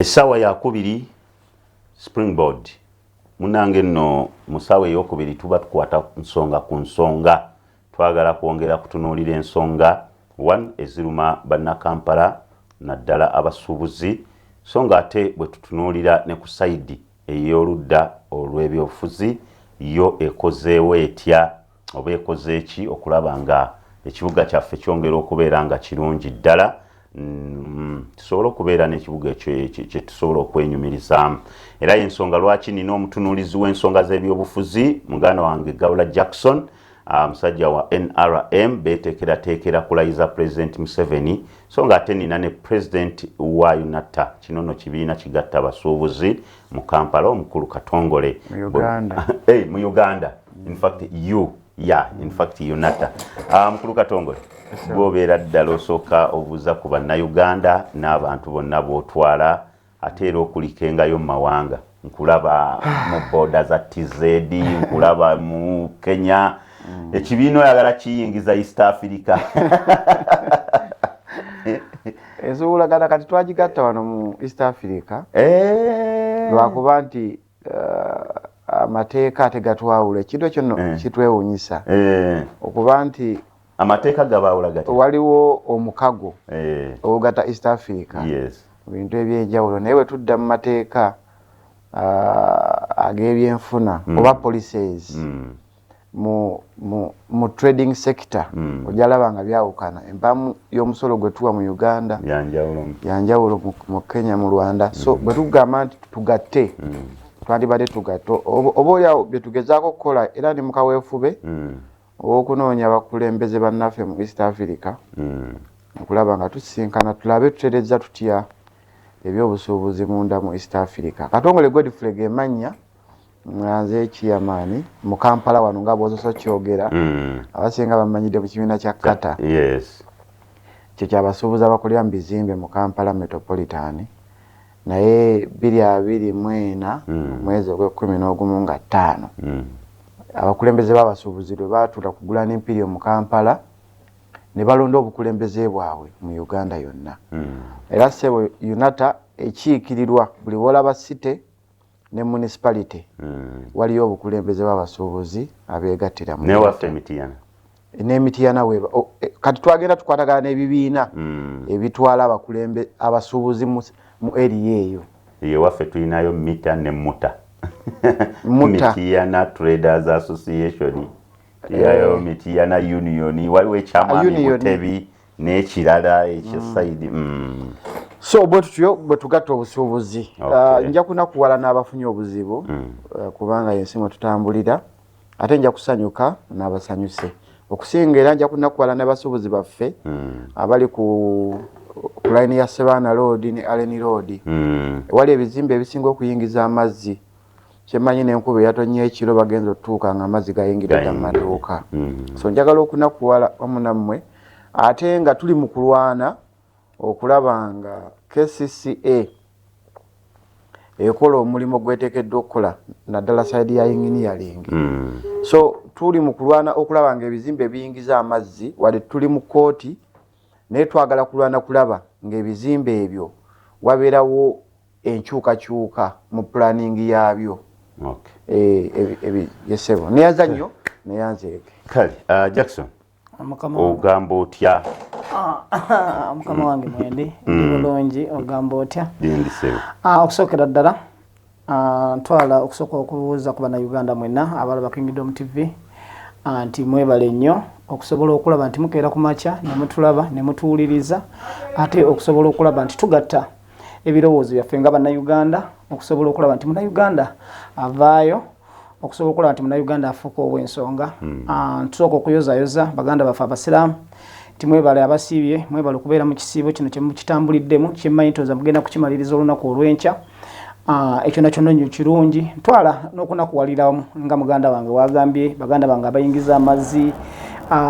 Essawa ya kubiri Springboard munange nno musawe eyokubiri tuba tukwata nsonga ku nsonga twagala kwongera kutunuulira ensonga 1 eziruma bannakampala naddala abasuubuzi so nga ate bwe tutunuulira ne ku sayidi ey'oludda olw'ebyobufuzi yo ekozeewo etya oba ekoze eki okulaba nga ekibuga kyaffe kyongera okubeera nga kirungi ddala tusobola okubeera n'ekibuga kye tusobola okwenyumirizaamu era y'ensonga lwaki nina omutunuulizi w'ensonga z'ebyobufuzi muganda wange Gawula Jackson musajja wa NRM beteekerateekera kulayiza President Museveni so nga ate nina ne President wa UNATA kino nno kibiina kigatta abasuubuzi mu Kampala omukulu Katongole mu Uganda in fact UNATA mukulu Katongole bw'obeera ddala osooka obuuza ku bannayuganda n'abantu bonna b'otwala ate era okulikengayo mu mawanga nkulaba mu booda za TZ nkulaba mu Kenya ekibiina oyagala kiyingiza East Africa ezuulagana kati twagigatta wano mu East Africa lwakuba nti amateeka tegatwawula ekintu ekyo nno kitwewuunyisa okuba nti amateeka gabaawula gati waliwo omukago ogata East Africa bintu ebyenjawulo naye bwe tudda mu mateeka ag'ebyenfuna oba policies mu trading sector ojalaba nga byawukana empamu y'omusolo gwe tuwa mu Uganda yanjawulo mu Kenya mu Rwanda so bwe tugamba nti tugatte twandibadde tugatte oba olyawo bye tugezaako okukola era ni mukaweefube okunoonya abakulembeze bannaffe mu East Africa okulaba nga tusisinkana tulabe tutereeza tutya ebyobusuubuzi munda mu East Africa. Katongole Godfrey Gemanya nze ekiyamaani mu Kampala wano nga bw'osoose kyogera abasinga bamanyidde mu kibiina kya Kata kyo kyabasuubuzi abakolera mu bizimbe mu Kampala Metropolitan naye 2024 omwezi ogw'Ekumi nga 5 abakulembeze b'abasuubuzi lwe baatuula kugula n'empiri mu Kampala ne balonda obukulembeze bwabwe mu Uganda yonna era sebo UNATA ekiikirirwa buli wolaba site ne municipality waliyo obukulembeze b'abasuubuzi abeegattira mu n'Emityana weba kati twagenda tukwatagana n'ebibiina ebitwala abakulembe abasuubuzi mu area eyo waffe tulinayo mita ne muta Mityana Traders Association yayo Mityana Union waliwo ekyamaani Mutebi n'ekirala ekyasaidi so bwe tutyo bwe tugatta obusuubuzi nja kunakuwala n'abafunye obuzibu kubanga yensi tutambulira ate nja kusanyuka n'abasanyuse okusinga era nja kunakuwala n'abasuubuzi baffe abali ku line ya Savannah Road ne Allen Road wali ebizimbe ebisinga okuyingiza amazzi kyemanyi n'enkuba yatonnya ekiro bagenza otuuka nga amazzi gayingiridde mu maduuka so njagala okunakuwala wamu nammwe ate nga tuli mu kulwana okulaba nga KCCA ekola omulimu gweteekeddwa okukola naddala sayidi ya engineering so tuli mu kulwana okulaba nga ebizimbe biyingiza amazzi wadde tuli mu kooti naye twagala kulwana kulaba ng'ebizimbe ebyo wabeerawo enkyukakyuka mu planning yaabyo yesebo neyanza nnyo neyanzeeke kale Jackson ogamba otya mukama wange mwende bulungi ogamba otya okusookera ddala ntwala okusooka okubuuza ku bannayuganda mwenna abalaba Kingdom TV nti mwebale nnyo okusobola okulaba nti mukeera ku makya ne mutulaba ne mutuwuliriza ate okusobola okulaba nti tugatta ebirowoozo byaffe nga bannayuganda okusobola okulaba nti munnayuganda avaayo okusobola okulaba nti munnayuganda afuuka ow'ensonga tusooka okuyozayoza baganda baffe abasiraamu nti mwebale abasiibye mwebale okubeera mu kisiibo kino kye mukitambuliddemu kyemmanyi ntooza mugenda kukimaliriza olunaku olw'enkya ekyo nakyo nnyo kirungi ntwala n'okunakuwaliramu nga muganda wange wagambye baganda bange abayingiza amazzi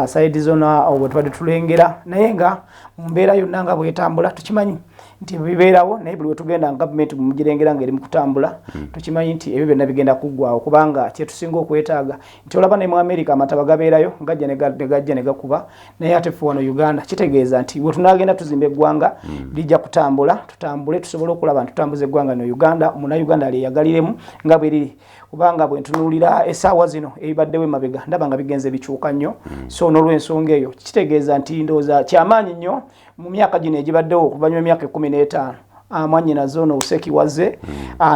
sayidi zona bwe tubadde tulengera naye nga mu mbeera yonna nga bwetambula tukimanyi nti bibeerawo naye buli wetugenda gavumenti mumugirengera ngeri mukutambula tukimanyi nti ebyo byonna bigenda kuggwawo kubanga kyetusinga okwetaaga nti olaba ne mu America amataba gabeerayo ngajja ne gakuba naye ate ffe wano Uganda kitegeeza nti bwe tunagenda tuzimba eggwanga lijja kutambula tutambule tusobole okulaba nti tutambuza eggwanga no Uganda Uganda aliyagaliremu nga bwe liri kubanga bwe ntunuulira essaawa zino ebibaddewo emabega ndaba nga bigenze bikyuka nnyo so n'olw'ensonga eyo kitegeeza nti ndowooza kyamaanyi nnyo mu myaka gino egibaddewo okuvannyuma emyaka 15 mwannyina zoono Usekiwaze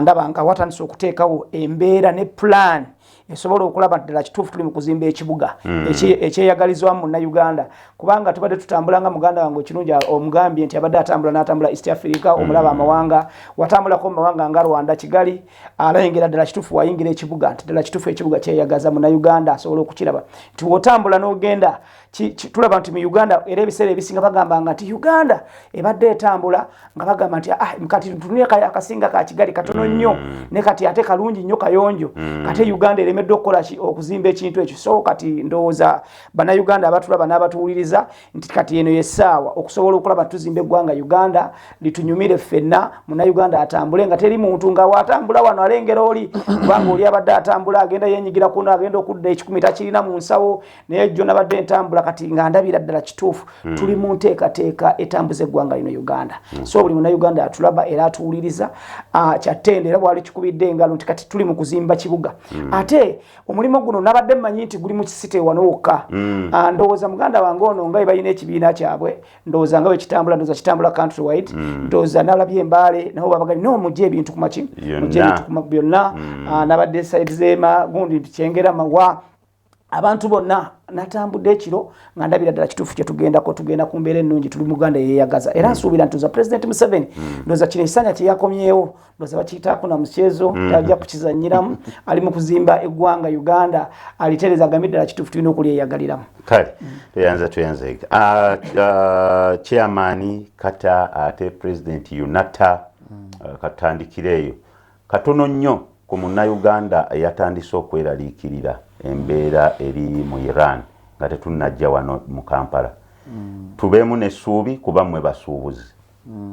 ndaba nga watandise okuteekawo embeera ne plan esobola okulaba ddala kituufu tuli mu kuzimba ekibuga ekyeyagalizwamu mu Uganda kubanga tubadde tutambula nga muganda wange ekirungi omugambye nti abadde n'atambula East Africa omulaba amawanga watambulako mu mawanga nga Rwanda Kigali alayingira ddala kituufu wayingira ekibuga nti ddala kituufu ekibuga kyeyagaza mu Uganda asobola okukiraba nti wotambula n'ogenda tulaba nti mu Uganda era ebiseera ebisinga bagambanga nti Uganda ebadde etambula nga bagamba nti kati tutunye akasinga ka Kigali katono nnyo ne kati ate kalungi nnyo kayonjo kati Uganda eremeddwa okukola okuzimba ekintu ekyo so kati ndowooza bannayuganda abatulaba n'abatuwuliriza nti kati eno yessaawa okusobola okulaba tuzimba eggwanga Uganda litunyumire ffenna munnayuganda atambule nga teri muntu nga watambula wano alengera oli kubanga oli abadde atambula agenda yenyigira kuno agenda okudda ekikumi takirina mu nsawo naye jjo nabadde entambula kati nga ndabira ddala kituufu tuli mu nteekateeka etambuza eggwanga lino Uganda so buli munnayuganda atulaba era atuwuliriza kyattende era bwali kikubidde engalo nti kati tuli mu kuzimba kibuga ate omulimu guno nabadde mmanyi nti guli mu kisite wano wokka ndowooza muganda wange ono nga balina ekibiina kyabwe ndowooza nga wekitambula ndowooza kitambula countrywide ndowooza nalabye Embaale nabo babagali mujje ebintu kumaki mujje ebintu byonna nabadde side zema gundi Kyengera Mawa abantu bonna natambudde ekiro nga ndabira ddala kituufu kye tugenda ku mbeera ennungi tuli mu Uganda yeyagaza era nsuubira nti President Museveni ndowooza kino essanya kye yakomyewo ndowooza bakiyitaako na muceezo tajja kukizannyiramu ali mu kuzimba eggwanga Uganda alitereeza agambye ddala kituufu tulina okulyeyagaliramu kale tuyanze chairman kata ate President Yunata katandikireeyo katono nnyo ku munnayuganda yatandise okweraliikirira embeera eri mu Iran nga tetunnajja wano mu Kampala tubeemu n'essuubi kuba mmwe basuubuzi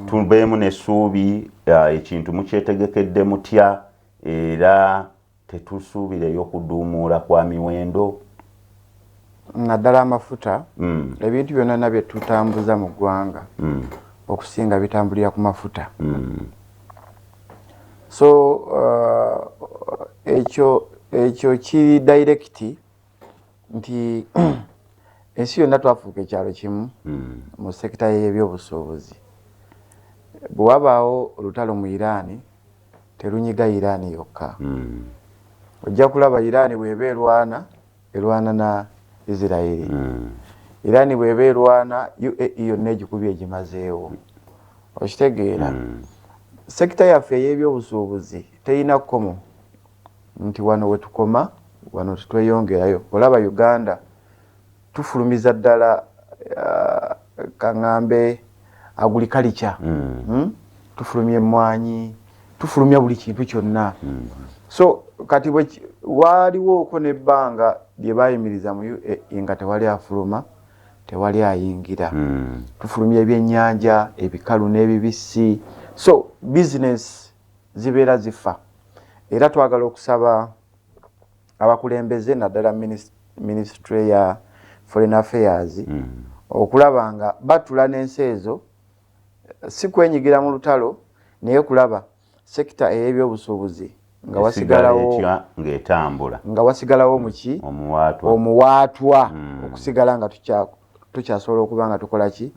tubeemu n'essuubi ekintu mukyetegekedde mutya era tetusuubireyo kuduumuula kwa miwendo naddala amafuta ebintu byonna nabye tutambuza mu ggwanga okusinga bitambulira ku mafuta so ekyo kiri direct nti ensi yonna twafuuka ekyalo kimu mu sekita y'ebyobusuubuzi bwe wabaawo olutalo mu Iran terunyiga Iran yokka ojja kulaba Iran bw'eba erwana na Israeli Iran bw'eba erwana UAE yonna egikubye egimazeewo okitegeera sekita yaffe ey'ebyobusuubuzi terina kkomo nti wano wetukoma wano tetweyongerayo olaba Uganda tufulumiza ddala kaŋŋambe agriculture tufulumya emmwanyi tufulumya buli kintu kyonna so kati waaliwo ko nebbanga lye bayimiriza mu UAE nga tewali afuluma tewali ayingira tufulumya ebyennyanja ebikalu n'ebibisi so business zibeera zifa era twagala okusaba abakulembeze naddala ministry ya foreign affairs okulaba nga batula n'ensi ezo si kwenyigira mu lutalo naye kulaba sekita ey'ebyobusuubuzi nga wasigalawo muki omuwaatwa okusigala nga tukyasobola okuba nga tukola ki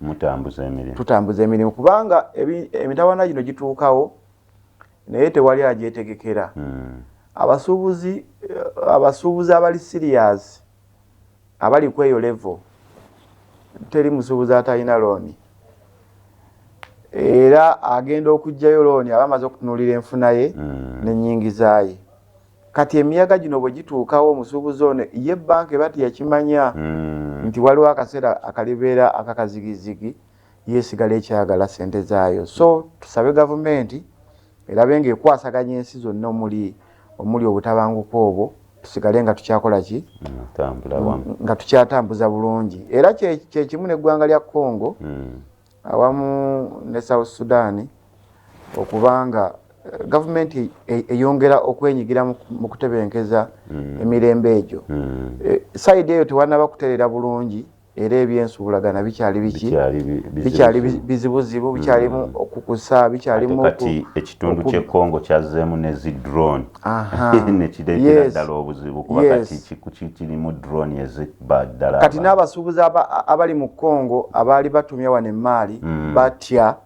tutambuza emirimu kubanga emitawaana gino gituukawo naye tewali agyetegekera abasuubuzi abali serious abali kweyo level teri musuubuzi atalina looni era agenda okugjayo looni abamaze okutunuulira enfuna ye n'ennyingiza ye kati emiyaga gino bwe gituukawo omusuubuzi ono ye banka bati yakimanya nti waliwo akaseera akalibeera akakazigizigi yeesigala ekyagala ssente zaayo so tusabe gavumenti erabe ng'ekwasaganya ensi zonna omuli obutabanguko obwo tusigale nga tukyakola ki nga tukyatambuza bulungi era kyekimu n'eggwanga lya Congo awamu ne South Sudan okubanga government eyongera okwenyigira mu kutebenkeza emirembe egyo side eyo tewanaba kuterera bulungi era ebyensuulagana bikyali bizibuzibu bikyalimu okukusa bikyalimu kati ekitundu ky'Ekongo kyazzeemu ne zi drone nekireetera ddala obuzibu kuba kati kirimu drone eziba ddala kati n'abasuubuzi abali mu Kongo abaali batumya wano emaali batya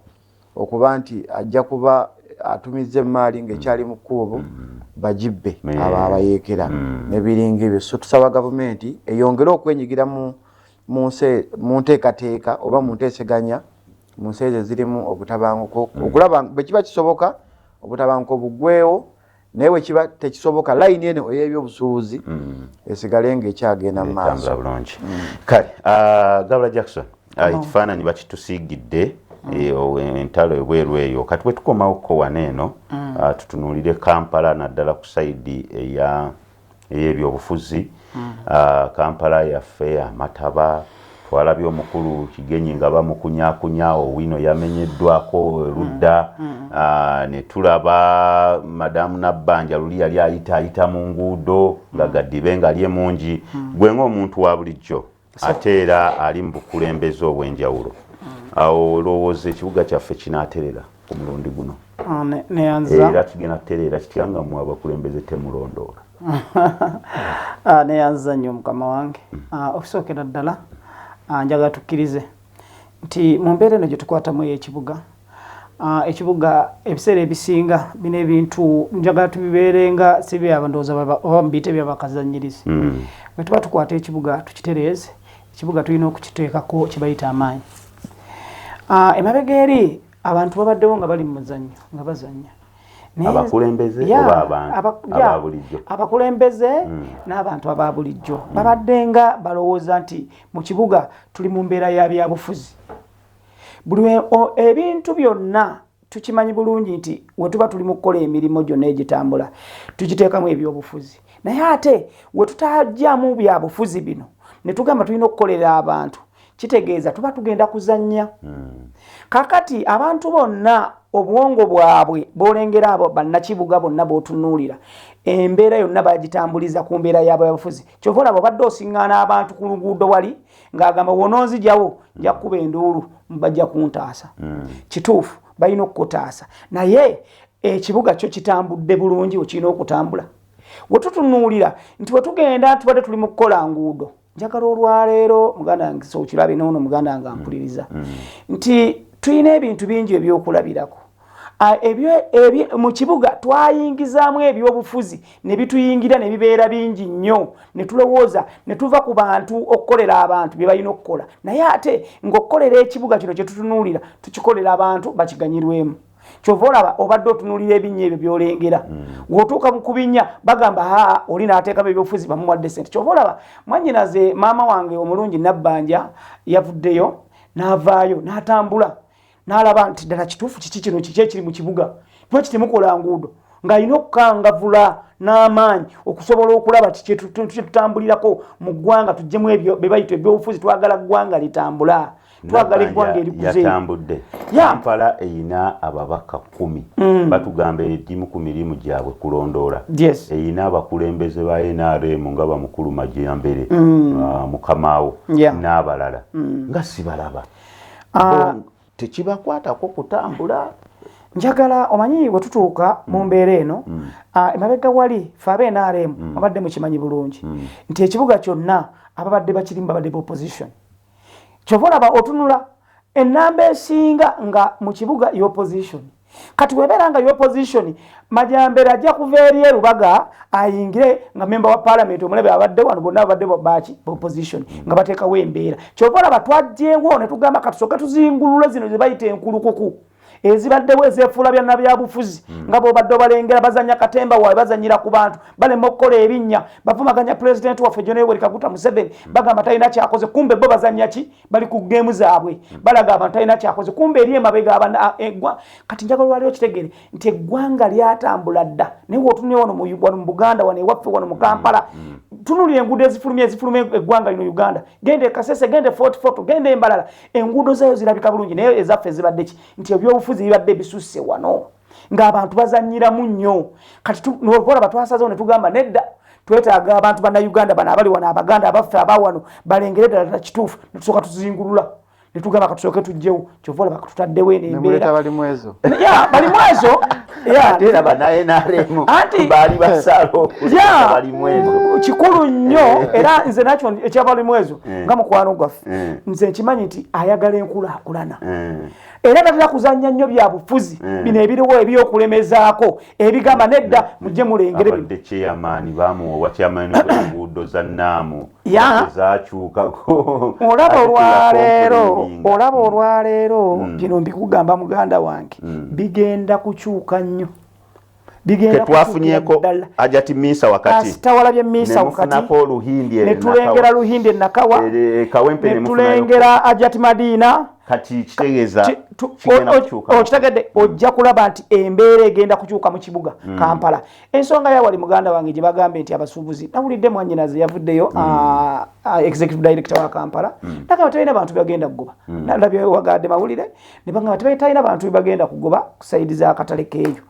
okuba nti ajja kuba atumize emaali ng'ekyali mu kkubo bagibbe abo abayeekera n'ebiringa ebyo. So tusaba gavumenti eyongere okwenyigira mu nteekateeka oba mu nteeseganya mu nsi ezo zirimu obutabanguko okulaba bwe kiba kisoboka obutabanguko buggweewo naye bwe kiba tekisoboka layini eno ey'ebyobusuubuzi esigale ng'ekyagenda mu maaso bulungi. Kale Gabula Jackson ekifaananyi bakitusiigidde entalo ebweru eyo kati bwe tukomawoko wano eno tutunuulire Kampala naddala ku sayidi ey'ebyobufuzi. Kampala yaffe Amataba twalabye omukulu Kigenyi nga bamukunyakunya Owino yamenyeddwako erudda ne tulaba madamu Nabbanja luli yali ayita mu nguudo nga Gadibe nga lye mungi gwe ng'omuntu wa bulijjo ate era ali mu bukulembeze obw'enjawulo awo olowooza ekibuga kyaffe kinaaterera ku mulundi guno era kigenda kutereera kitya nga mmwe abakulembeze temulondoola neyanza nnyo mukama wange okusookera ddala njagala tukkirize nti mu mbeera eno gye tukwatamu ekibuga ebiseera ebisinga bino ebintu njagala tubibeerenga si byabandowooza oba mubiyite byabakazanyirizi bwe tuba tukwata ekibuga tukitereeze ekibuga tulina okukiteekako kyebayita amaanyi emabega eri abantu babaddewo nga bali mu muzannyo nga bazannya abakulembeze oba abantu ababulijjo abakulembeze n'abantu ababulijjo babadde nga balowooza nti mu kibuga tuli mu mbeera ya byabufuzi buli ebintu byonna tukimanyi bulungi nti we tuba tuli mu kukola emirimu gyonna egitambula tukiteekamu ebyobufuzi naye ate we tutajjamu byabufuzi bino ne tugamba tulina okukolera abantu kitegeeza tuba tugenda kuzannya kakati abantu bonna obwongo bwabwe bolengera abo bannakibuga bonna botunuulira embeera yonna bagitambuliza ku mbeera y'ababufuzi kyova olaba obadde osiŋŋaana abantu ku luguudo wali ng'agamba wonoonzijawo nja kukuba enduulu bajja kuntaasa kituufu balina okukutaasa naye ekibuga kyo kitambudde bulungi wekirina okutambula we tutunuulira nti we tugenda tubadde tuli mu kukola nguudo njagala olwaleero muganda wange sokirabe noono muganda wange ampuliriza nti tulina ebintu bingi ebyokulabirako mu kibuga twayingizaamu ebyobufuzi ne bituyingira ne bibeera bingi nnyo ne tulowooza ne tuva ku bantu okukolera abantu bye balina okukola naye ate ng'okukolera ekibuga kino kye tutunuulira tukikolera abantu bakiganyirwemu kyova olaba obadde otunuulira ebinnya ebyo byolengera w'otuuka mu kubinnya bagamba oli n'ateekamu ebyobufuzi bamuwadde sente kyova olaba mwannyinaze maama wange omulungi Nabbanja yavuddeyo n'avaayo n'atambula n'alaba nti ddala kituufu kiki kino kiki ekiri mu kibuga lwaki temukola nguudo ng'alina okukangavula n'amaanyi okusobola okulaba tutambulirako mu ggwanga tuggyemu ebyo be bayita ebyobufuzi twagala ggwanga litambula twagala eggwanga erikuze yatambudde Kampala eyina ababaka 10 batugamba egimu ku mirimu gyabwe kulondoola eyina abakulembeze ba NRM nga bamukulu Majyambere Mukamaawo n'abalala nga sibalaba tekibakwatako kutambula njagala omanyi bwe tutuuka mu mbeera eno emabega wali fe abe NRM abadde mukimanyi bulungi nti ekibuga kyonna ababadde bakirimu babadde ba opposition kyova olaba otunula ennamba esinga nga mu kibuga y'opposition kati webeera nga y'opposition Majyambere ajja kuva eri erubaga ayingire nga memba wa parliament omulabe abadde wano bonna abadde baki opposition nga bateekawo embeera kyova olaba twajjeewo ne tugamba katusooke tuzingulule zino ze bayita enkulukuku ezibaddewo ezeefuula byonna byabufuzi nga bw'obadde obalengera bazannya katemba waabwe bazannyira ku bantu balema okukola ebinnya bavumaganya pulezidenti waffe John Yoweri Kaguta Museveni bagamba talina kyakoze kumbe bo bazannya ki bali ku geemu zaabwe balaga abantu talina kyakoze kumbe eri emabega kati njagala olwaliwo kitegere nti eggwanga lyatambula dda naye wootunye wano mu Buganda wano ewaffe wano mu Kampala tunulira enguudo ezifulumye eggwanga lino Uganda gende Kasese gende Fort Fort gende Embalala enguudo zayo zirabika bulungi naye ezaffe zibadde ki nti ebyobufuzi bibadde bisusse wano ng'abantu bazanyiramu nnyo kati n'olwola batwasazeewo ne tugamba nedda twetaaga abantu banna Uganda bano abali wano Abaganda abaffe abawano balengere ddala kituufu ne tusooka tuzingulula ne tugamba katusooke tujjewo kyovola bakatutaddewo enembeera bali mu ezo bali mu ezo era banaye naremu bali basalo bali mu ezo kikulu nnyo era nze nakyo ekyabali mu ezo nga mukwano gwaffe nze nkimanyi nti ayagala enkulaakulana era tatera kuzannya nnyo bya bufuzi bino ebiriwo ebyokulemezaako ebigamba nedda mujje mulengere abadde chairman bamuwa chairman w'enguudo za Nnaamu zakyukako olaba olwaleero bino mbikugamba muganda wange bigenda kukyuka nnyo tetwafunyeko ajati misa wakati asitawalabye misa wakati netulengera Luhindi Nakawa netulengera ajati Madina kati kitegeeza kigenda kukyuka okitegedde ojja kulaba nti embeera egenda kukyuka mu kibuga Kampala ensonga yawali muganda wange gye bagambe nti abasuubuzi nawulidde mwanyinaze yavuddeyo executive director wa Kampala nakaba talina bantu bagenda kugoba nalabye wagadde mawulire ne bagamba tebalina bantu bagenda kugoba kusaidi za katale keeyo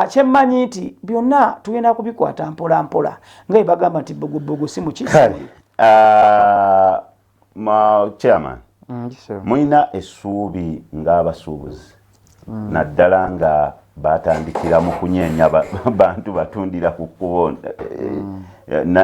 kyemmanyi nti byonna tugenda kubikwata mpola mpola nga bagamba nti bogobogo si mukisi chairman mulina essuubi ng'abasuubuzi naddala nga batandikira mu kunyeenya bantu batundira ku kkubo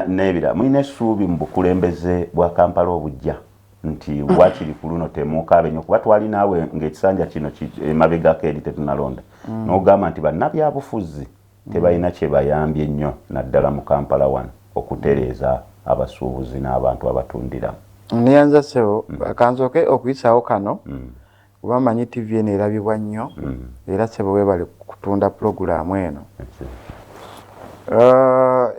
n'ebira mulina essuubi mu bukulembeze bwa Kampala obujja nti bwakiri ku luno temuukaabe nnyo kuba twali naawe ng'ekisanja kino emabegako eri tetunalonda n'ogamba nti bannabyabufuzi tebalina kye bayambye nnyo naddala mu Kampala wano okutereeza abasuubuzi n'abantu abatundiramu. Nianza sebo kanzoke okuyisaawo kano kuba manyi TV eno erabibwa nnyo era sebo webale kutunda programu eno.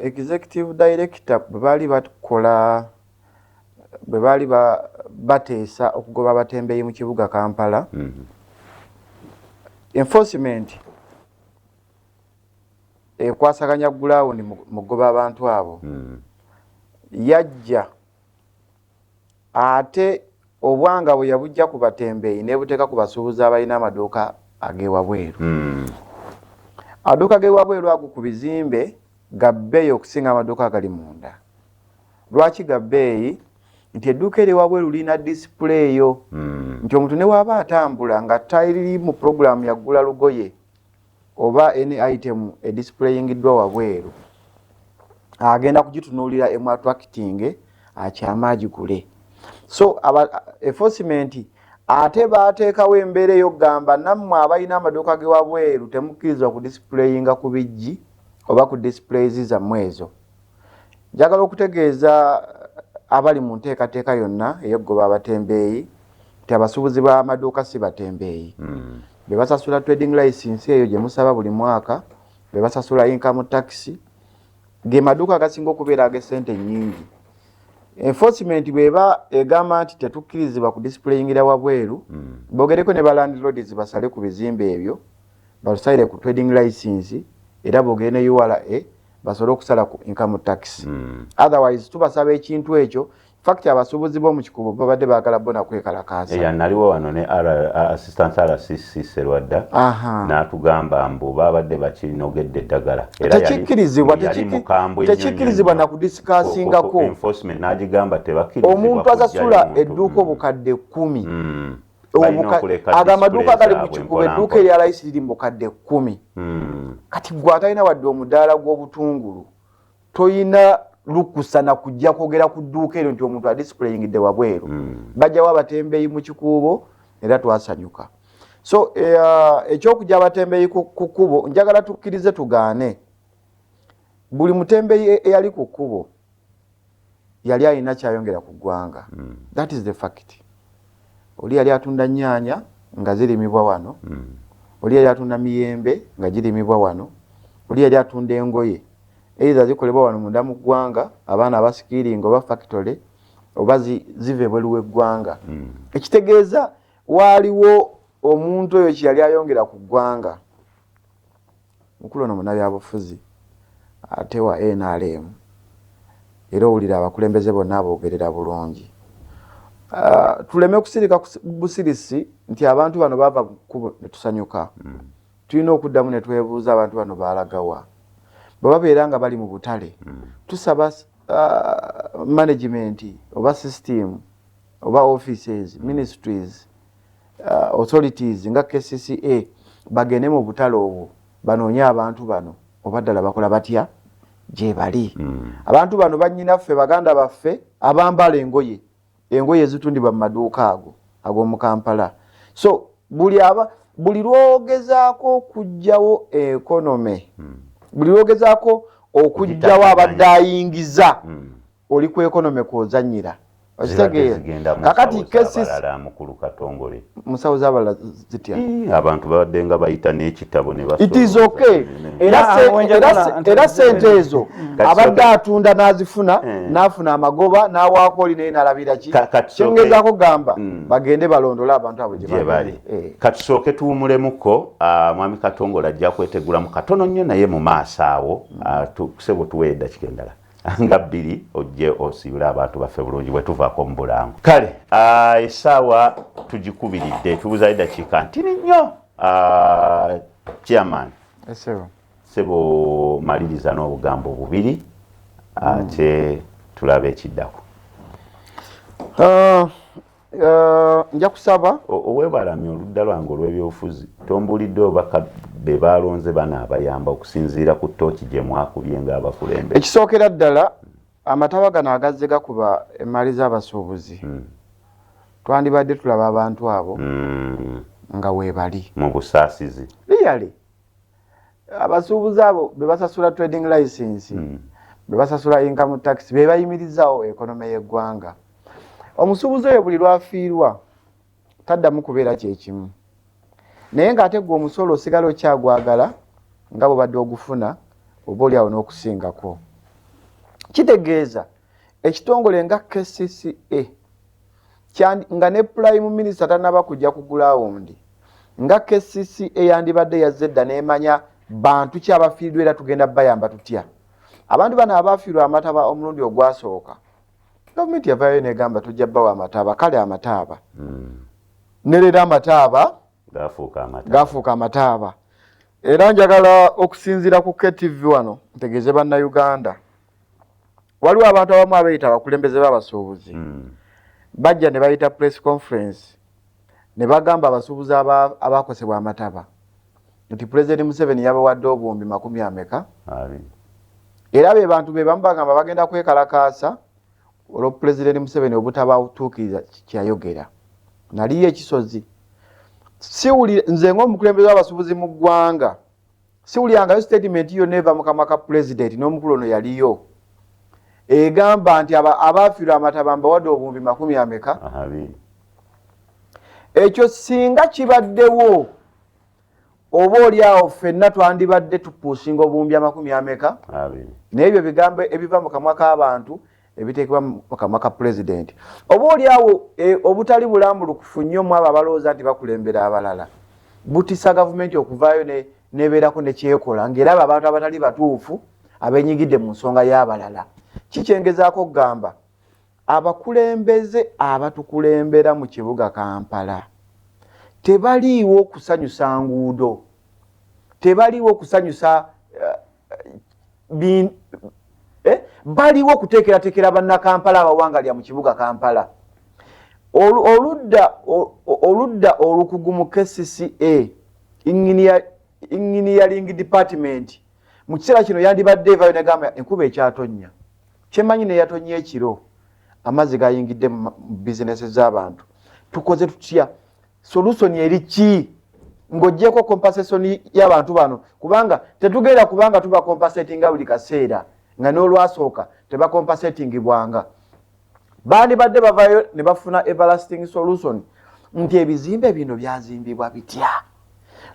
Executive director bali bakola bali bateesa okugoba abatembeeyi mu kibuga Kampala. Enforcement ekwasaganya ground mugoba abantu abo yajja ate obwanga bwe yabujja ku batembeeyi ne buteeka ku basuubuzi abalina amaduuka ag'ewabweru. Amaduuka ag'ewabweru ago ku bizimbe ga bbeeyi okusinga amaduuka agali munda. Lwaki ga bbeeyi? Nti edduuka ery'ewabweru lirina display yo nti omuntu ne waaba atambula nga tayiri mu programu yaggula lugoye oba any item edisplayingiddwa wabweru agenda kugitunuulira emu attracting akyama agigule. So enforcement ate baateekawo embeera ey'okugamba nammwe abalina amaduuka g'ewabweru temukkirizibwa ku displayinga ku bijji oba ku displays zammwe ezo. Njagala okutegeeza abali mu nteekateeka yonna ey'okgoba abatembeeyi nti abasuubuzi b'amaduuka si batembeeyi. Be basasula trading license eyo gye musaba buli mwaka, be basasula income tax, ge maduuka agasinga okubeera ag'essente nnyingi. Enforcement bweba egamba nti tetukkirizibwa ku displayingira wabweru bogereko ne ba landlords basale ku bizimbe ebyo balusalire ku trading license era bogere ne URA basobole okusala ku income tax. Otherwise tubasaba ekintu ekyo fact abasuubuzi b'omu kikubo babadde baagala bona kwekalakaasa. Naliwo wano ne assistant RCC Serwadda n'atugamba mbu babadde bakinogedde eddagala era tekikkirizibwa na kudisikaasingako. Enforcement n'agigamba tebakkirizibwa omuntu asasula edduuka obukadde 10 aga amaduuka agali mu kikubo edduuka erya layisi liri mu bukadde 10. Kati gwe atalina wadde omudaala gw'obutungulu toyina lukusa na kujja kwogera ku dduuka eryo nti omuntu adisplayingidde wabweru. Bajjawo abatembeeyi mu kikubo era twasanyuka. So ekyokujja abatembeeyi ku kkubo njagala tukkirize tugaane buli mutembeeyi eyali ku kkubo yali alina kyayongera ku ggwanga. That is the fact. Oli yali atunda nnyaanya nga zirimibwa wano, oli yali atunda miyembe nga girimibwa wano, oli yali atunda engoye either zikolebwa wano munda mu ggwanga abaana abasikiringa oba factory oba zive bweru w'eggwanga. Ekitegeeza waaliwo omuntu oyo kyeyali ayongera ku ggwanga. Mukulu ono munabyabufuzi ate wa NRM era owulira abakulembeze bonna aboogerera bulungi. Tuleme kusirika busirisi nti abantu bano bava kubo ne tusanyuka. Tulina okuddamu ne twebuuza abantu bano baalagawa. Bwe babeera nga bali mu butale tusaba management oba system oba offices, ministries, authorities nga KCCA bagende mu butale obwo banoonye abantu bano oba ddala bakola batya gye bali. Abantu bano bannyinaffe baganda baffe abambala engoye ezitundibwa mu maduuka ago mu Kampala. So buli lwogezaako okugyawo economy, buli lwogezaako okugyawo abadde ayingiza oli ku economy kwozannyira. Kakati mukulu Katongole musawo z'abalala zitya abantu babadde nga bayita n'ekitabo ne basobola. It is okay. Era sente ezo abadde atunda n'azifuna n'afuna amagoba n'awaako oli naye n'alabira ki kyengezaako gamba bagende balondole abantu abo gye bali. Katusooke tuwumulemuko mwami Katongole ajja kwetegulamu katono nnyo naye mu maaso awo tusebo tuwe eddakiika endala nga bbiri ojje osibule abantu baffe bulungi bwe tuvaako mu bulango. Kale essaawa tugikubiridde tubuzayo eddakiika ntini nnyo. Chairman sebo maliriza n'obugambo bubiri ate tulabe ekiddako. Nja kusaba oweebalamye oludda lwange olw'ebyobufuzi tombulidde obaka be balonze bana abayamba okusinziira ku ttooki gye mwakubye ng'abakulembeze. Ekisookera ddala amataba gano agazze gakuba emmali z'abasuubuzi twandibadde tulaba abantu abo nga weebali mu busaasizi. Liyale abasuubuzi abo be basasula trading license be basasula income tax be bayimirizaawo ekonome y'eggwanga. Omusuubuzi oyo buli lwafiirwa taddamu kubeera kyekimu naye ng'ate gwe omusolo osigala okyagwagala nga bw'obadde ogufuna oba oli awo n'okusingako. Kitegeeza ekitongole nga KCCA nga ne Prime Minister tanaba kujja ku ground nga KCCA yandibadde yazze edda n'emanya bantu ki abafiirdwa era tugenda bayamba tutya. Abantu bano abafiirwa amataba omulundi ogwasooka gavumenti yavaayo negamba tujja bbawa amataba. Kale amataba nerera amataba gafuuka amataba. Era njagala okusinziira ku KTV wano ntegeeze bannayuganda waliwo abantu abamu abayita abakulembeze b'abasuubuzi bajja ne bayita press conference ne bagamba abasuubuzi abakosebwa amataba nti President Museveni yabawadde obuwumbi 40 era be bantu be bamu bagamba bagenda kwekalakaasa olwo President Museveni obutabatuukiriza kyayogera. Naliyo ekisozi siwuli nze ng'omukulembeze w'abasuubuzi mu ggwanga siwulyangayo statement yonna eva mu kamwa ka President n'omukulu ono yaliyo egamba nti abaafiirwa amataba mbawadde obuwumbi 40. Ekyo singa kibaddewo oba oli awo ffenna twandibadde tupuusinga obuwumbi 40 naye ebyo bigambo ebiva mu kamwa k'abantu ebiteekebwa mu kamwa ka President. Oba oli awo obutali bulambulukufu nnyo mu abo abalowooza nti bakulembera abalala butisa gavumenti okuvaayo nebeerako ne kyekola ng'eraba abantu abatali batuufu abenyigidde mu nsonga y'abalala. Kikyengezaako kugamba abakulembeze abatukulembera mu kibuga Kampala tebaliiwo kusanyusa nguudo, tebaliiwo kusanyusa baliwo kuteekerateekera bannakampala abawangalya mu kibuga Kampala. Oludda olukugu mu KCCA engineering department mu kiseera kino yandibadde evaayo negamba enkuba ekyatonnya kyemanyi neyatonnya ekiro amazzi gayingidde mu bizinesi z'abantu. Tukoze tutya? Solution eri ki? Ng'oggyeko compensation y'abantu bano kubanga tetugenda kubanga tuba compensatinga buli kaseera nga n'olwasooka teba compensatingibwanga. Bandibadde bavaayo ne bafuna everlasting solution nti ebizimbe bino byazimbibwa bitya,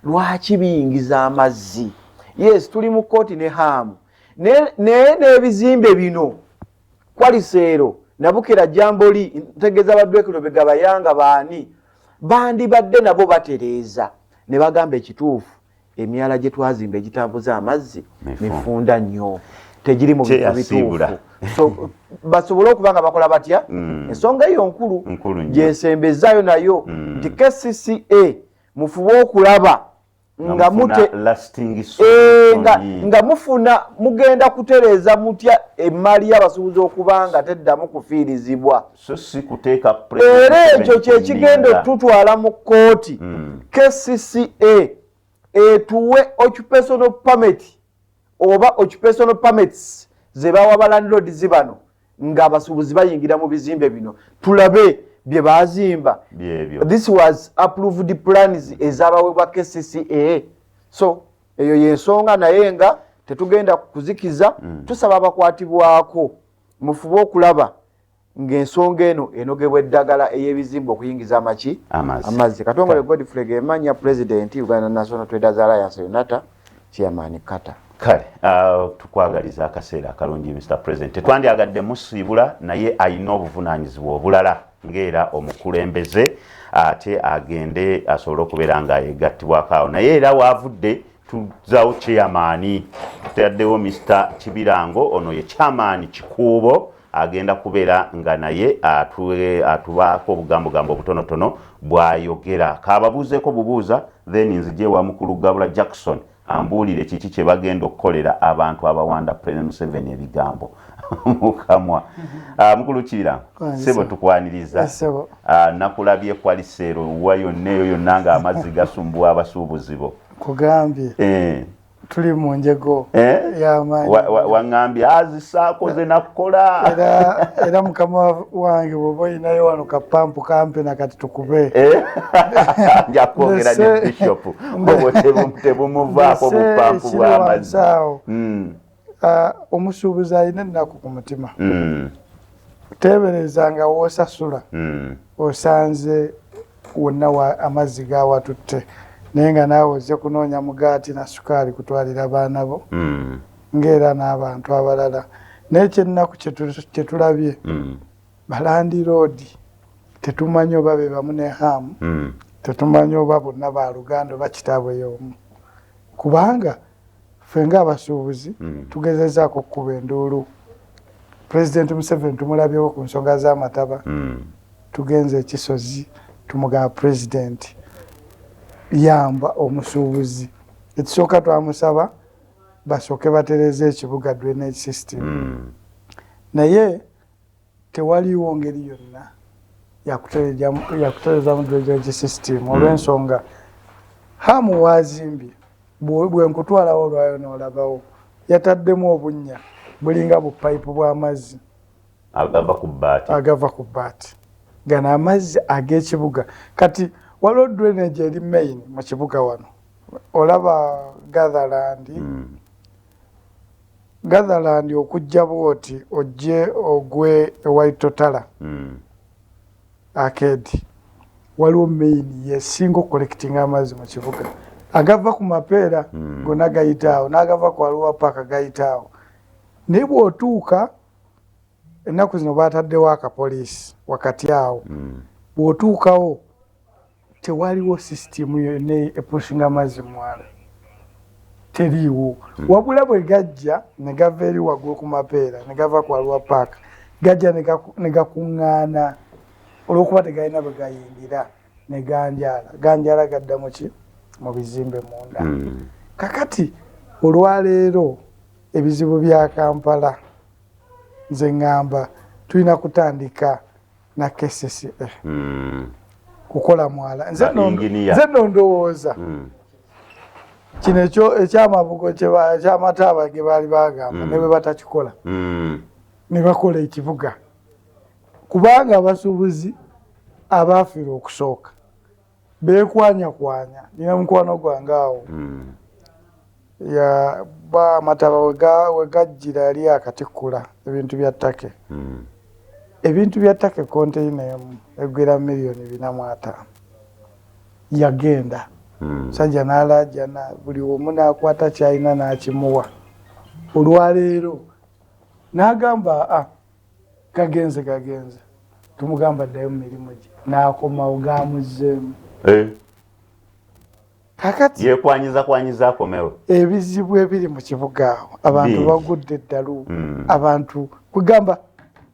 lwaki biyingiza amazzi. Yes, tuli mu kooti ne haamu naye n'ebizimbe bino Kwaliseero Nabukira Jamboli ntegeeza baddwekiro begabayanga baani bandibadde nabo batereeza ne bagamba ekituufu emyala gye twazimba egitambuza amazzi mifunda nnyo. tegiri mu bituufu so basobole okubanga bakola batya ensonga eyo nkulu gyensembezaayo nayo nti KCCA mufube okulaba nga mufuna mugenda kutereeza mutya emmali y'abasuubuzi okuba nga teddamu kufiirizibwa era ekyo kyekigenda tutwala mu kkooti KCCA etuwe occupational permit oba occupational permits ze bawa balandlords bano ng'abasuubuzi bayingira mu bizimbe bino tulabe bye bazimba. This was approved plans ezabaweebwa KCCA. So eyo yensonga naye nga tetugenda kuzikiza tusaba abakwatibwako mufube okulaba ng'ensonga eno enogebwa eddagala ey'ebizimbe okuyingiza amazzi. Katongole Godfrey Gemanya, President Uganda National Traders Alliance UNATA, Chairman Kata. Kale tukwagaliza akaseera akalungi Mr. President. Tetwandyagadde musiibula naye alina obuvunaanyizibwa obulala ng'era omukulembeze ate agende asobole okubeera nga yegattibwako awo naye era waavudde tuzaawo chairman tutaddewo Mr. Kibirango ono ye chairman Kikuubo agenda kubeera nga naye atubaako obugambogambo obutonotono bw'ayogera kababuuzeeko bubuuza then nzije wa mukulu Gabula Jackson ambuulire kiki kye bagenda okukolera abantu abawanda President Museveni ebigambo mukamwa mukulu Kibirango sebo tukwaniriza nakulabye kwali seero wa yonna eyo yonna nga amazzi gasumbuwa abasuubuzi bo kugambye tuli mu njego y'amaanyi wangambye azisaako ze nakukola era mukama wange bw'oba olinayo wano kapampu kampe nakati tukube nja kwogera ne Bishop tebumuvaako bupampu bw'amazzi omusuubuzi alina ennaku ku mutima teebereza nga woosasula osanze wonna amazzi gawatutte naye nga naawe ozze kunoonya mugaati na sukaali kutwalira abaana bo ng'era n'abantu abalala naye kyennaku kye tulabye balandi roodi tetumanyi oba be bamu ne hamu tetumanyi oba bonna ba luganda oba kitaabwe y'omu kubanga ffe ng'abasuubuzi tugezezaako okkuba enduulu Pulezidenti Museveni tumulabyewo ku nsonga z'amataba tugenze ekisozi tumugamba pulezidenti yamba omusuubuzi ekisooka twamusaba basooke batereze ekibuga drainage system naye tewaliwo ngeri yonna yakutereza mu drainage system olw'ensonga hamu waazimbye bwe nkutwalawo olwayo n'olabawo yataddemu obunnya bulinga bupayipu bw'amazzi agava ku bbaati gano amazzi ag'ekibuga kati waliwo drainage eri main mu kibuga wano olaba Gatherland okujja bwoti ojje ogwe ewaitotala akedi waliwo main yesinga okucollectinga amazzi mu kibuga agava ku mapeera gonna gayitaawo n'agava ku Arua Park gayitaawo naye bw'otuuka ennaku zino baataddewo akapoliisi wakati awo bw'otuukawo tewaliwo sisitimu yonna epushinga amazzi mwala teriiwo wabula bwe gajja ne gava eri waggulu ku mapeera ne gava ku Arua Park gajja ne gakuŋŋaana olw'okuba tegalina bwe gayingira ne ganjala gadda mu ki mu bizimbe munda kakati olwaleero ebizibu bya Kampala nze ŋŋamba tulina kutandika na KCCA kukola mwala nze nno ndowooza kino ekyamabugo ekyamataaba ge baali bagamba ne bwe batakikola ne bakola ekibuga kubanga abasuubuzi abaafiira okusooka beekwanyakwanya nina mukwano gwange awo amataba we gajjira yali akatikkula ebintu bya ttake ebintu bya ttake konteyina emu eggwera $4,400 yagenda sajja n'alajjana buli omu n'akwata kyalina n'akimuwa olwaleero n'agamba gagenze tumugamba ddayo mu mirimu gye n'akomawo gamuzzeemu kakati yekwanyiza komewo ebizibu ebiri mu kibuga awo abantu bagudde eddalu abantu kugamba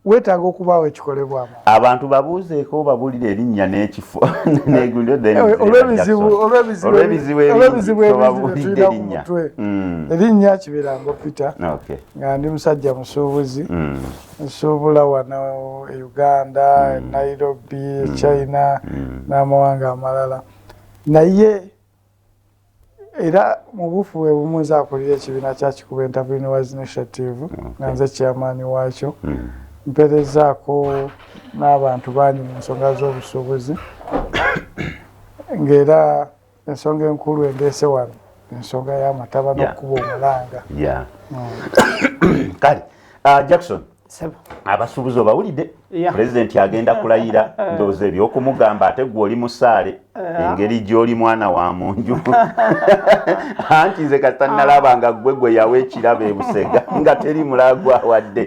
wetaaga okubaawo ekikolebwamu abantu babuuzeeko babulira erinnya n'ekifo olw'ebizibu ebituyina ku mutwe erinnya Kibirango Peter nga ndi musajja musuubuzi nsuubula wano e Uganda Nairobi China n'amawanga amalala naye era mu bufu bwe bumu nze akulira ekibiina kya Kikuba Entrepreneurs Initiative nga nze chairman waakyo mperezaako n'abantu bangi mu nsonga z'obusuubuzi ng'era ensonga enkulu endeese wano ensonga y'amataba n'okkuba omulanga kale Jackson abasuubuzi obawulidde pulezidenti agenda kulayira ndowooza ebyokumugamba ate gwe oli musaale engeri gy'oli mwana wa munju anti nze kasita nalaba nga gwe yawa ekirabo e Busega nga teri mulagwa wadde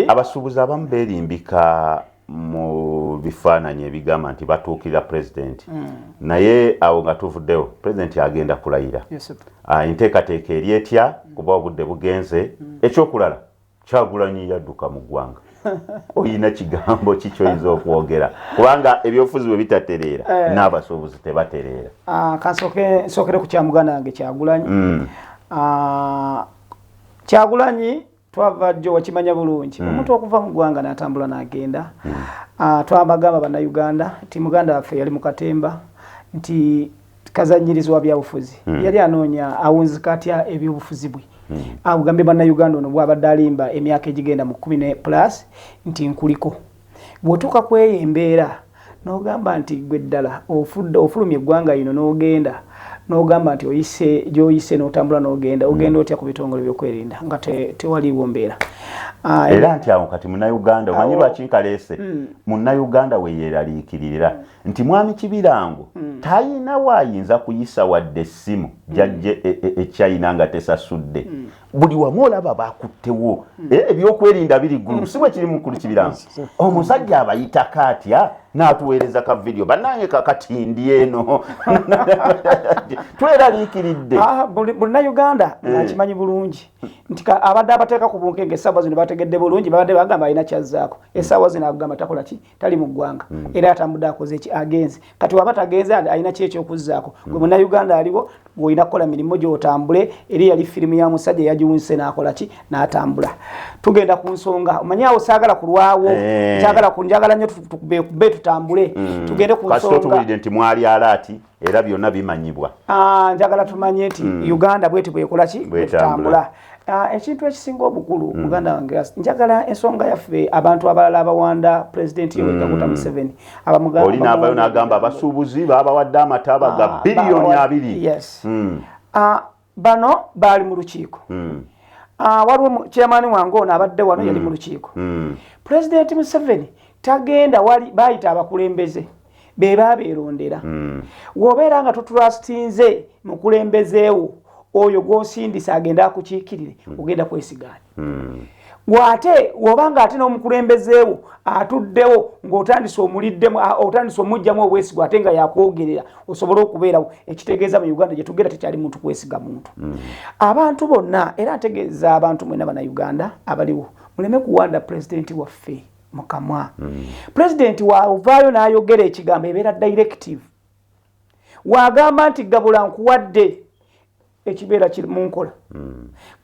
abasuubuzi abamu beerimbika mu bifaananyi ebigamba nti batuukirira pulezidenti naye awo nga tuvuddewo pulezidenti agenda kulayira enteekateeka eri etya kuba obudde bugenze ekyokulala Kyagulanyi yadduka mu ggwanga oyina kigambo kikyoyinza okwogera kubanga ebyobufuzi bwe bitatereera n'abasuubuzi tebatereera kansokere ku kyamuganda wange Kyagulanyi twava jjo wakimanya bulungi omuntu okuva mu ggwanga n'atambula n'agenda twabagamba bannayuganda nti muganda waffe yali mu katemba nti kazanyirizwa byabufuzi yali anoonya awunzika atya ebyobufuzi bwe abugambe bannayuganda ono bw'abadde alimba emyaka egigenda mu 10+ nti nkuliko bw'otuuka kweyembeera n'ogamba nti gwe ddala ofulumya eggwanga lino n'ogenda n'ogamba nti gy'oyise n'otambula n'ogenda ogenda otya ku bitongole by'okwerinda nga tewaliiwo mbeera era nti awo kati munnayuganda omanyi lwaki nkaleese munnayuganda we yeeraliikirira nti mwami Kibirango talina waayinza kuyisa wadde essimu jajje ekyayina nga tesasudde buli wamu olaba baakuttewo ebyokwerinda biri ggulu si bwe kiri mukulu Kibirango omusajja abayitako atya n'atuweereza ka vidiyo bannange kakatindi eno tweraliikiridde munnayuganda akimanyi bulungi nti abadde abateeka ku bunkenge essaawa zino bategedde bulungi babadde bagamba alina kyazzaako essaawa zino agamba takola ki tali mu ggwanga era atambudde akoze eki agenze kati waba tagenze alina ki ekyokuzzaako gwe munnayuganda aliwo gweolina kukola mirimu gy'otambule eri yali firimu ya musajja yagiwunse n'akola ki n'atambula tugenda ku nsonga omanyi awo saagala kulwawo njagala nnyo tukube tutambule tugende ku nsonga kasito tuwulidde nti mwali alaati era byonna bimanyibwa njagala tumanye nti Uganda bweti bwekola ki bwetambula ekintu ekisinga obukulu muganda wange njagala ensonga yaffe abantu abalala abawanda pulezidenti Yoweri Kaguta Museveni olina abayo n'agamba abasuubuzi babawadde amataba ga biliyoni 2 bano baali mu lukiiko waliwo chairman wange ono abadde wano yali mu lukiiko pulezidenti Museveni tagenda wali bayita abakulembeze be babeerondera wobeera nga totrustinze mukulembezeewo oyo gw'osindisa agenda akukiikirire ogenda kwesigaani gwate wobanga ate n'omukulembezeewo atuddewo ng'otandise omuliddemu otandise omugjamu obwesigwa ate nga yakwogerera osobole okubeerawo ekitegeeza mu Uganda gye tugenda tekyali muntu kwesiga muntu abantu bonna era ntegeeza abantu mwena bannayuganda abaliwo muleme kuwanda pulezidenti waffe mukamwa pulezidenti waavaayo n'ayogera ekigambo ebeera directive wagamba nti gabula nkuwadde ekibeera kiri mu nkola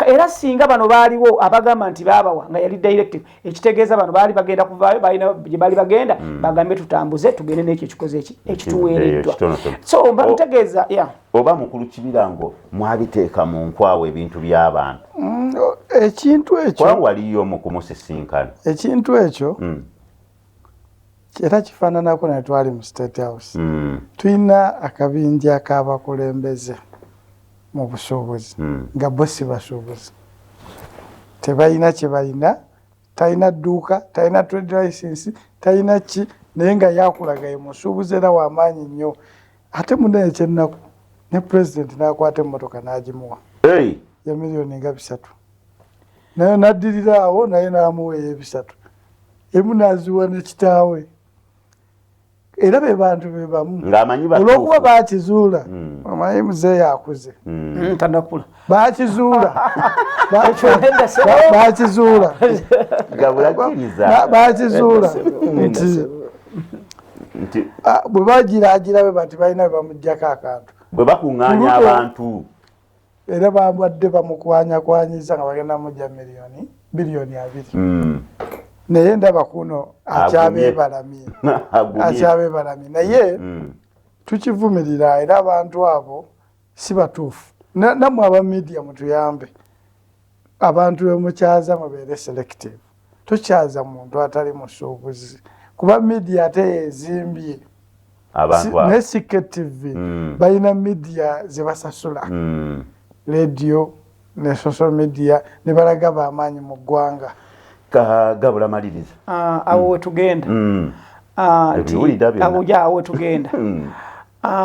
era singa bano baaliwo abagamba nti baabawa nga yali directive ekitegeeza bano baali bagenda kuvaayo balina gye baali bagenda bagambe tutambuze tugende n'ekyo ekikoze ekituweereddwa so mbakutegeeza oba mukulu Kibirango mwabiteeka mu nkwawo ebintu by'abantu ekintu ekyo waliyo mu kumusisinkana ekintu ekyo era kifaananako naye twali mu State House tulina akabinja k'abakulembeze mu busuubuzi nga bo si basuubuzi tebalina kye balina talina dduuka talina trade license talina ki naye nga yakulaga ye musuubuzi era w'amaanyi nnyo ate munaye ekyennaku ne pulezidenti n'akwata emmotoka n'agimuwa ya miliyoni nga 3 naye n'addirira awo naye n'amuwa eyo 3 emu n'aziwa ne kitaawe era be bantu be bamu ng'amanyi batuufu olw'okuba bakizuula omanyi muzeeyi akuze tandakula bakizuula bakizuula bakizuula nti bwe bagiraagira be bati balina be bamuggyako akantu bwe bakuŋŋaanya abantu era babadde bamukwanyakwanyisa nga bagenda mujja biliyoni 2 naye ndaba kuno akyabeebalamye naye tukivumirira era abantu abo si batuufu nammwe aba media mutuyambe abantu bemukyaza mubeere selective tukyaza muntu atali musuubuzi kuba media ate yezimbye ne Secret TV balina media zebasasula radio ne social media ne balaga bamaanyi mu ggwanga gabula maliriza awo wetugenda awo wetugenda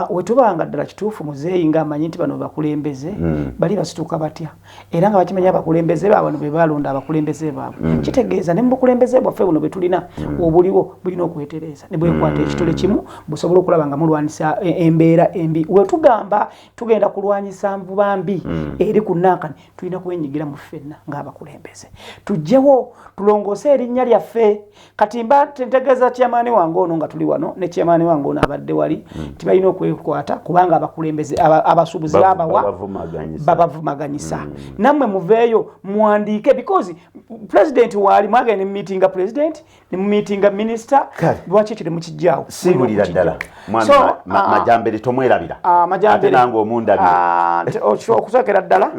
wetubanga ddala kituufu muzeeyi ng'amanyi nti bano bakulembeze bali basituka batya era nga bakimanya abakulembeze baabwe be balonda abakulembeze baabwe kitegeeza ne mu bukulembeze bwaffe buno bwe tulina obuliwo bulina okwetereeza ne bwekwata ekitole kimu busobola okulaba nga mulwanyisa embeera embi wetugamba tugenda kulwanyisa nvuba mbi eri ku nankani tulina kwenyigira mu ffenna ng'abakulembeze tujjewo tulongoose erinnya lyaffe kati mba ntegeeza kyamaani wange ono nga tuli wano ne kyamaani wange ono abadde wali tibalina okwekwata kubanga abakulembeze abasuubuzi babawa babavumaganyisa nammwe muveeyo muwandiike because president waali mwagenda ne meetinga president ne meetinga minister lwaki ekyo temukijjaawo simbulira ddala majambere tomwerabira ate nange omundabire okusookera ddala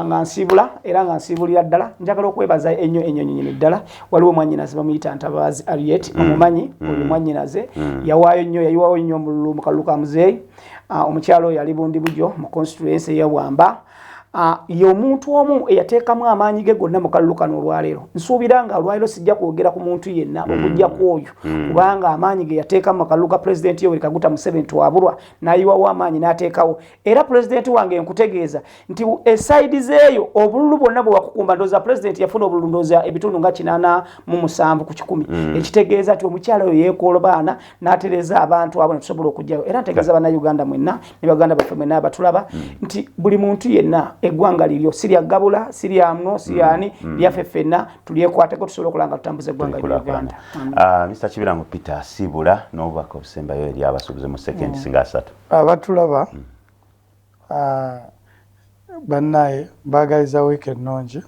nga nsiibula era nga nsiibulira ddala njagala okwebaza ennyo nyini ddala waliwo mwannyinaze bamuyita Ntabazi Ariet omumanyi oyo mwannyinaze yayiwaayo nnyo mu kalulu ka muzeeyi omukyalo yali bundi bujo mu constituency eyawamba ye omuntu omu eyateekamu amaanyi ge gonna mu kalulu kano olwaleero nsuubira nga olwaleero sijja kwogera ku muntu yenna okuggyako oyo kubanga amaanyi ge yateekamu mu kalulu ka pulezidenti Yoweri Kaguta Museveni twabulwa n'ayiwawo amaanyi n'ateekawo era pulezidenti wange nkutegeeza nti esaidi zeeyo obululu bwonna bwe wakukumba ndooza pulezidenti yafuna obululu ndooza ebitundu nga 87 ku 100 ekitegeeza nti omukyalo oyo yeekolobaana n'atereza abantu abo ne tusobola okujjayo era ntegeeza bannayuganda mwenna ne baganda baffe mwenna abatulaba nti buli muntu yenna eggwanga liryo sirya gabula sirya mno siryani lyaffe ffenna tulyekwateko tusobola okulanga tutambuza eggwanga lya Uganda. Mr. Kibirango Peter Sibula n'obubaka obusembayo eri abasuubuzi mu sekendi singa 3 abatulaba bannaye mbagaliza weekend nnungi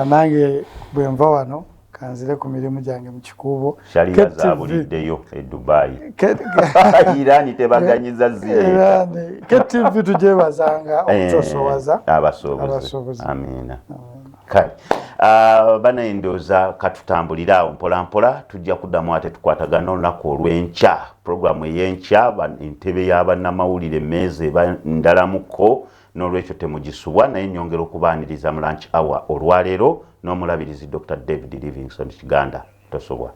nange bwe nva wano kanzire ku mirimu gyange mu kikuubo shaliga zabuliddeyo e Dubai Irani tebaganyiza zire KTV tujebazanga okutosowaza abasuubuzi amina kale bana endoza katutambulira mpola mpola tujja kuddamu ate tukwatagana olunaku olw'enkya programu ey'enkya entebe y'abannamawulire emmeeza eba ndalamuko n'olwekyo temugisubwa naye nnyongera okubaaniriza mu lunch hour olwaleero n'omulabirizi Dr. David Livingstone Kiganda tosobwa